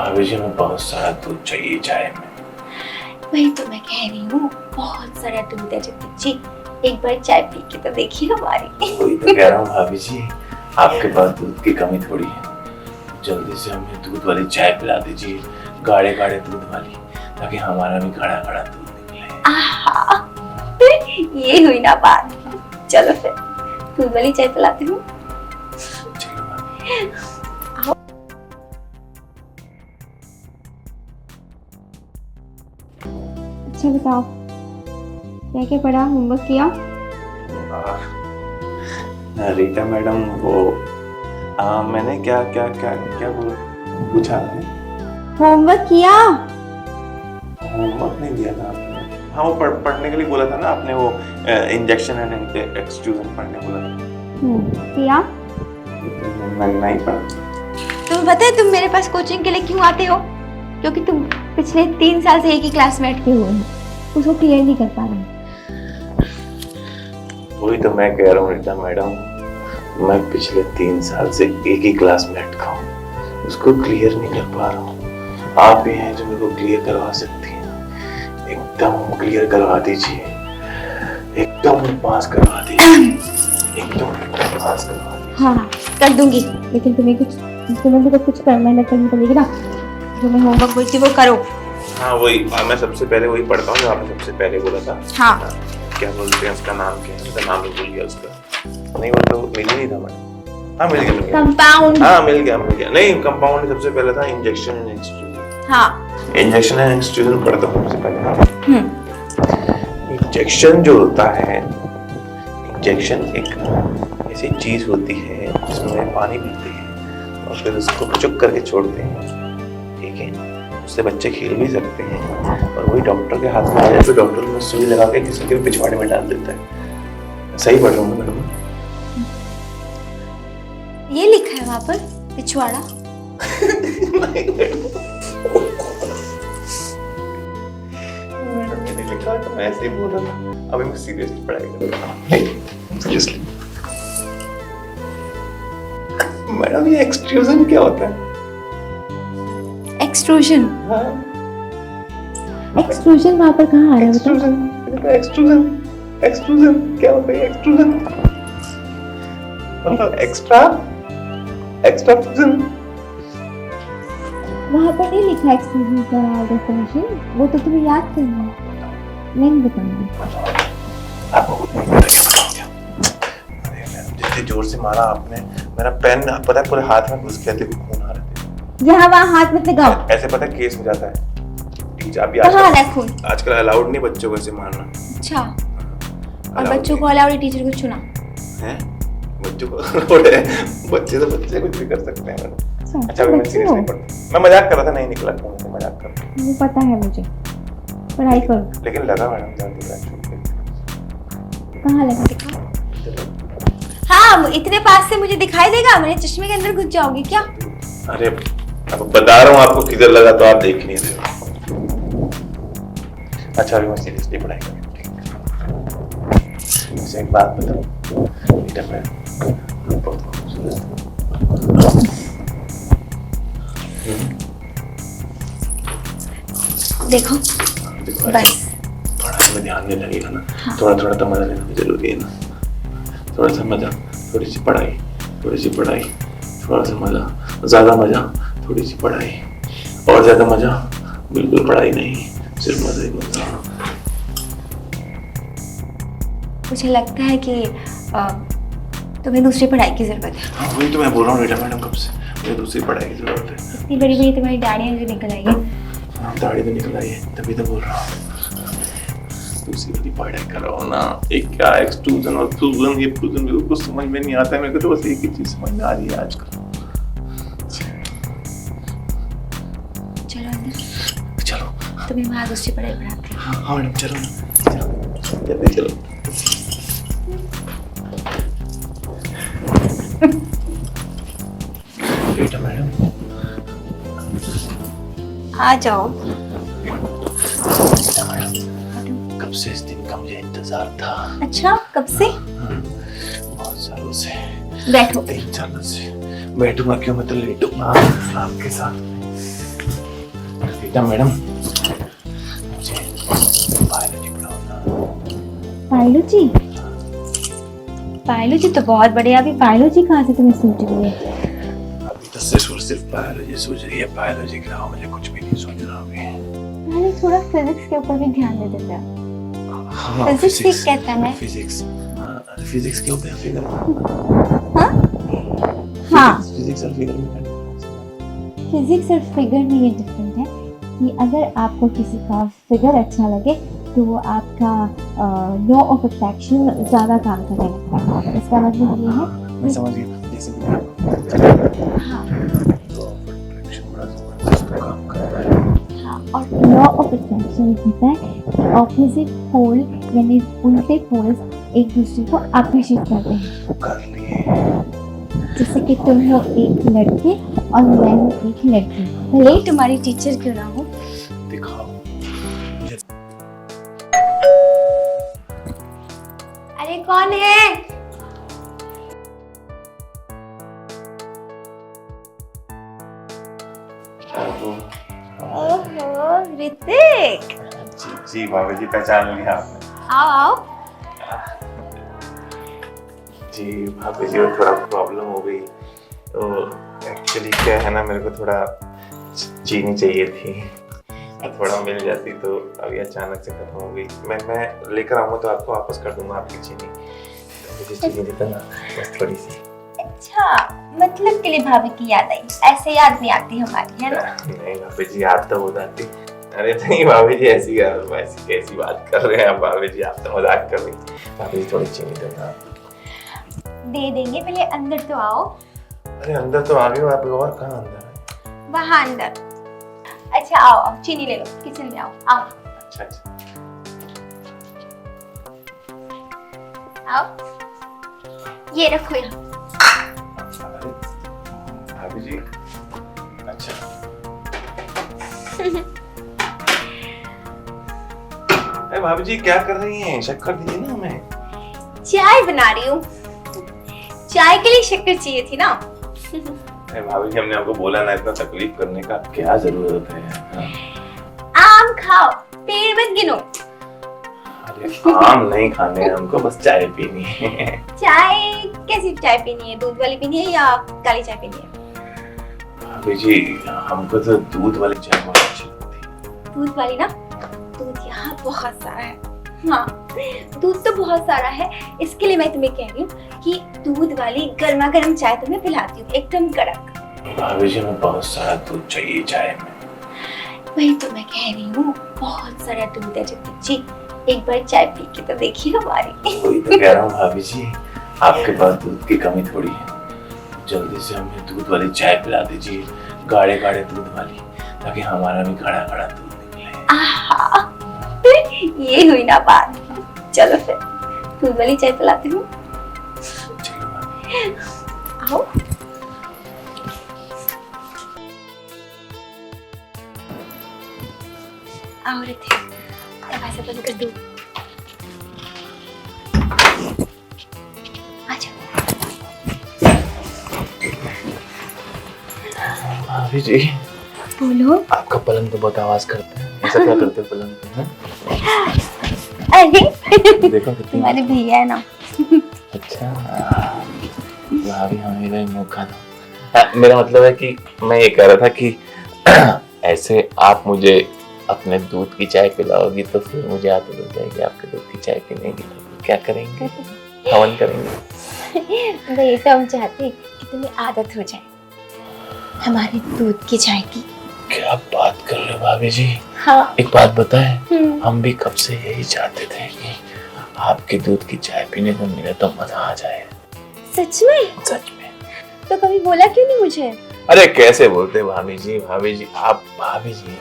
भाभी जी में बहुत सारा दूध चाहिए चाय में। वही तो मैं कह रही हूँ, बहुत सारा दूध है जगदीप जी, एक बार चाय पी के तो देखिए हमारी। वही तो कह रहा हूँ भाभी जी, आपके पास दूध की कमी थोड़ी है। जल्दी से हमें दूध वाली चाय पिला दीजिए, गाढ़े गाढ़े दूध वाली, ताकि हमारा भी गाढ़ा गाढ़ा दूध निकले। आहा, ये हुई ना बात। चलो फिर दूध वाली चाय पिलाती हूँ। चलो भाभी। अच्छा बताओ, क्या क्या पढ़ा, होमवर्क किया? रीटा मैडम वो मैंने क्या क्या क्या क्या पूछा? होमवर्क किया? होमवर्क नहीं दिया था आपने। हाँ वो पढ़ने के लिए बोला था ना आपने, वो इंजेक्शन एंड एक्सट्रूजन पढ़ने बोला था। किया? नहीं पढ़ा। तुम्हें पता है तुम मेरे पास कोचिंग के लिए क्यों आते हो? क्योंकि तुम पिछले 3 साल से एक ही क्लास में अटके हुए हो, उसको क्लियर नहीं कर पा रहे। वही तो मैं कह रहा हूँ रीटा मैडम, मैं पिछले 3 साल से एक ही क्लास में अटका हूँ, उसको क्लियर नहीं कर पा रहा हूँ। आप ही हैं जो मेरे को क्लियर करवा सकती हैं। एकदम क्लियर करवा दीजिए, एकदम पास करवा दीजिए, एकदम पास करवा दीजिए। हाँ कर दूंगी, लेकिन तुम्हें भी तो कुछ मेहनत करनी पड़ेगी ना। जो मैं होमवर्क बोलती वो करो। हाँ वही, मैं सबसे पहले वही पढ़ता हूँ जो आपने सबसे पहले बोला था। हाँ क्या बोलते हैं उसका नाम, क्या है उसका नाम भूल गया उसका। नहीं वो तो मिल ही नहीं था मैडम। हाँ मिल गया। कंपाउंड। हाँ मिल गया। नहीं कंपाउंड सबसे पहले था, इंजेक्शन एंड एक्सट्रूजन। हाँ इंजेक्शन एंड एक्सट्रूजन पढ़ता हूँ सबसे पहले। इंजेक्शन जो होता है, इंजेक्शन एक ऐसी चीज होती है जिसमें पानी पीते हैं और फिर उसको चुप करके छोड़ते हैं, ठीक है? उससे बच्चे खेल भी सकते हैं और वही डॉक्टर के हाथ में आ जाए तो डॉक्टर में सुई लगा के किसी के पिछवाड़े में डाल देता है। सही पढ़ रहा हूँ मैडम? ये लिखा है वहाँ पर पिछवाड़ा। मैडम मैंने लिखा तो मैं ऐसे ही बोल रहा था। अभी मैं सीरियसली पढ़ाई कर रहा हूँ। सीरियसली मैडम, ये एक्सट्रूजन क्या होता है? एक्सट्रूजन? हाँ एक्सट्रूजन वहाँ पर कहाँ आ रहा है बताओ? एक्सट्रूजन एक्सट्रूजन क्या होता है? एक्सट्रूजन मतलब एक्स्ट्रा एक्सट्रूजन। वहाँ पर नहीं लिखा एक्सट्रूजन का डेफिनेशन, वो तो तुम्हें याद करना है, नहीं बताऊंगी। आपको कुछ नहीं पता क्या? अरे मैडम जितने जोर से मारा आपने, मेरा पेन पता है पूरे हाथ में घुस गया थे, खून आ रहे थे। यहाँ वहाँ हाथ मत लगाओ, ऐसे पता है केस हो जाता है। टीचर अभी कहाँ आ रहा है खून? आजकल अलाउड नहीं बच्चों को ऐसे मारना। अच्छा, और बच्चों को अलाउड है, टीचर को चुना है? बच्चों को अलाउड है? बच्चे तो बच्चे कुछ भी कर सकते हैं। अच्छा मैं सीरियसली पढ़ता, मैं मजाक कर रहा था, नहीं निकला खून से, मजाक कर रहा था। वो पता है मुझे, पढ़ाई करो। लेकिन लगा मैडम जल्दी लगा छूट कहाँ लगा? गया। हाँ, इतने पास से मुझे दिखाई देगा? मेरे चश्मे के अंदर घुस जाओगे क्या? अरे अब बता रहा हूँ आपको किधर लगा, तो आप देख नहीं रहे। अच्छा अभी मैं सीरियसली पढ़ाई कर रहा हूँ, ठीक? वैसे एक बात बताऊँ बेटा, मैं बहुत खूबसूरत देखो बस पढ़ाई में ध्यान देने लगेगा ना। हाँ। थोड़ा थोड़ा तो मजा लेना भी जरूरी है ना। थोड़ा सा मजा, थोड़ी सी पढ़ाई, थोड़ी सी पढ़ाई, थोड़ा सा मजा, ज्यादा मजा, थोड़ी सी पढ़ाई, और ज्यादा मजा, बिल्कुल पढ़ाई नहीं, सिर्फ मजा ही मजा। मुझे लगता है कि तुम्हें दूसरी पढ़ाई की जरूरत है। हाँ वही तो मैं बोल रहा हूँ रीटा मैडम कब से, मुझे दूसरी पढ़ाई की जरूरत है। इतनी बड़ी बड़ी तुम्हारी दाढ़ियाँ जो निकल आई है। हाँ दाढ़ी तो निकल आई है, तभी तो बोल रहा हूँ दूसरी वाली पढ़ाई कराओ ना। एक क्या एक्सट्रूजन और फ्यूजन, ये फ्यूजन मेरे को कुछ समझ में नहीं आता है। मेरे को तो बस एक ही चीज समझ में आ रही है आजकल। चलो अंदर, चलो तुम्हें वहाँ दूसरी पढ़ाई पढ़ाते हैं। हाँ मैडम चलो ना, चलो जल्दी चलो। बेटा मैडम आ जाओ। बेटा मैडम, कब से इस दिन का मुझे इंतजार था। अच्छा कब से? बहुत सालों से। बैठो। 3 सालों से। बैठूंगा क्यों, मैं तो लेटूंगा आपके साथ। बेटा मैडम मुझे बायोलॉजी पढ़ाओ। बायोलॉजी? बायोलॉजी तो बहुत बढ़िया। अभी बायोलॉजी कहाँ से तुम्हें सूझ रही है? अभी तो सिर्फ और सिर्फ बायोलॉजी सूझ रही है। बायोलॉजी के अलावा मुझे कुछ भी नहीं सूझ रहा अभी। मैंने थोड़ा फिजिक्स के ऊपर भी ध्यान दे देता है। हाँ, फिजिक्स ठीक कहता है। फिजिक्स, फिजिक्स क्या होता है? फिगर? हाँ, फिजिक्स और फिगर में फिजिक्स और फिगर में ये डिफरेंट है कि अगर आपको किसी का फिगर अच्छा लगे तो वो आपका लॉ ऑफ अट्रैक्शन ज़्यादा काम करने लगता है। इसका मतलब ये है, मैं समझ गया। जैसे कि हाँ लॉ ऑफ अट्रैक्शन बड़ा जबरदस्त काम कर रहा है। हाँ, और लॉ ऑफ अट्रैक्शन कहता है कि ऑपोजिट पोल यानी उल्टे पोल्स एक दूसरे को आकर्षित करते हैं। कर लिए। जैसे कि तुम हो एक लड़के और मैं हूँ एक लड़की, भले ही तुम्हारी टीचर क्यों ना हो। दिखाओ। अरे कौन है? ओहो ऋतिक, जी भाभी जी पहचान लिया आपने। आओ आओ। जी भाभी जी वो थोड़ा प्रॉब्लम हो गई तो एक्चुअली क्या है ना, मेरे को थोड़ा चीनी चाहिए थी, थोड़ा मिल जाती तो अभी अचानक से खत्म हो गई। मैं लेकर आऊँगा तो आपको वापस कर दूंगा आपकी चीनी। तो मुझे चीनी देता ना बस थोड़ी सी। अच्छा, मतलब के लिए भाभी की याद आई? ऐसे याद नहीं आती हमारी, है ना? नहीं भाभी जी याद तो हो जाती। अरे नहीं भाभी जी ऐसी कैसी बात कर रहे हैं आप? भाभी जी आप तो मजाक कर रही। भाभी जी थोड़ी चीनी देना। दे देंगे, पहले अंदर तो आओ। अरे अंदर तो आ गए हो आप। और कहाँ अंदर है? वहाँ अंदर। अच्छा आओ आओ, चीनी ले लो, किचन में आओ आओ अच्छा अच्छा। आओ, ये रखो यहाँ। अरे भाभी जी अच्छा। अरे भाभी जी क्या कर रही हैं? शक्कर दीजिए ना हमें। चाय बना रही हूँ। चाय के लिए शक्कर चाहिए थी ना? अरे भाभी जी हमने आपको बोला ना इतना तकलीफ करने का, क्या जरूरत है? हाँ। आम खाओ, पेड़ मत गिनो। अरे आम नहीं खाने हैं हमको, बस चाय पीनी है। चाय कैसी चाय पीनी है? दूध वाली पीनी है या काली चाय पीनी है? भाभी जी हमको तो दूध वाली चाय बहुत अच्छी लगती है। दूध वाली ना? दूध यहाँ बहुत सारा है। हाँ, दूध तो बहुत सारा है, इसके लिए मैं तुम्हें कह रही हूँ कि दूध वाली गर्मा गर्म चाय तुम्हें पिलाती हूँ, एकदम कड़क। भाभी जी हमें बहुत सारा दूध चाहिए चाय में। वही तो मैं कह रही हूँ, बहुत सारा दूध है ऋतिक जी, एक बार चाय पी के तो देखिए हमारी। वही तो कह रहा हूँ भाभी जी, आपके पास दूध की कमी थोड़ी है। जल्दी से हमें दूध वाली चाय पिला दीजिए, गाढ़े गाढ़े दूध वाली, ताकि हमारा भी गाढ़ा गाढ़ा दूध निकले। आहा, ये हुई ना बात। चलो फिर दूध वाली चाय पिलाती हूँ। चलो भाभी। आओ। आओ ऋतिक, दरवाजा बंद कर दूँ। भाभी जी बोलो। आपका पलंग तो बहुत आवाज करता है, ऐसा क्या करते हो पलंग पे? अरे देखो कितनी तुम्हारे भैया है ना। अच्छा भाभी हमें इधर मौका दो। मेरा मतलब है कि मैं ये कह रहा था कि ऐसे आप मुझे अपने दूध की चाय पिलाओगी तो फिर मुझे आदत हो जाएगी आपके दूध की चाय पीने की। तो क्या करेंगे? हवन करेंगे। वही तो हम चाहते हैं कि तुम्हें आदत हो जाए हमारे दूध की चाय की। क्या बात कर रहे हो भाभी जी? हाँ। एक बात बताएं, हम भी कब से यही चाहते थे कि आपके दूध की चाय पीने को मिले तो मजा आ जाए। सच में? सच में। तो कभी बोला क्यों नहीं मुझे? अरे कैसे बोलते भाभी जी? भाभी जी आप भाभी जी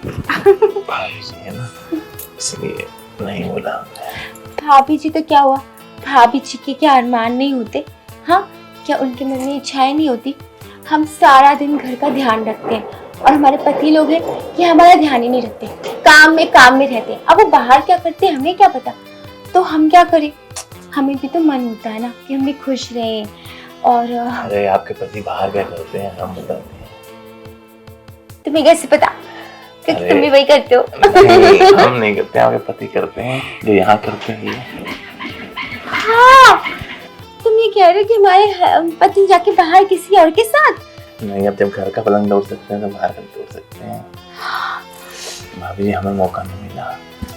भाभी जी है ना, इसलिए नहीं बोला। भाभी जी तो क्या हुआ? भाभी जी के क्या अरमान नहीं होते? हाँ, क्या उनके मन में इच्छाएं नहीं होती? हम सारा दिन घर का ध्यान रखते हैं और हमारे पति लोग हैं कि हमारा ध्यान ही नहीं रखते, काम में रहते हैं। अब वो बाहर क्या करते हैं हमें क्या पता, तो हम क्या करें? हमें भी तो मन होता है ना कि हम भी खुश रहें। और अरे आपके पति बाहर क्या करते हैं हम बताते हैं। तुम्हें कैसे पता? क्योंकि तुम भी वही करते हो। नहीं, हम नहीं करते, हमारे पति करते हैं जो यहाँ करते हैं ये। हाँ, तुम ये कह रहे हो कि हमारे पति जाके बाहर किसी और के साथ? नहीं, अब जब घर का पलंग तोड़ सकते हैं तो बाहर का तोड़ सकते हैं। भाभी हमें मौका नहीं मिला,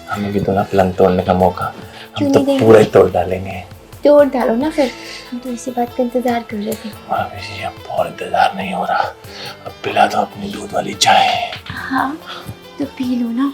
हमें भी तो ना पलंग तोड़ने का मौका, हम क्यों तो नहीं देंगे? पूरा ही तोड़ डालेंगे। तोड़ डालो ना फिर, हम तो इसी बात का इंतजार कर रहे थे। भाभी जी अब और इंतजार नहीं हो रहा, अब पिला दो अपनी दूध वाली चाय। हाँ तो पी लो ना।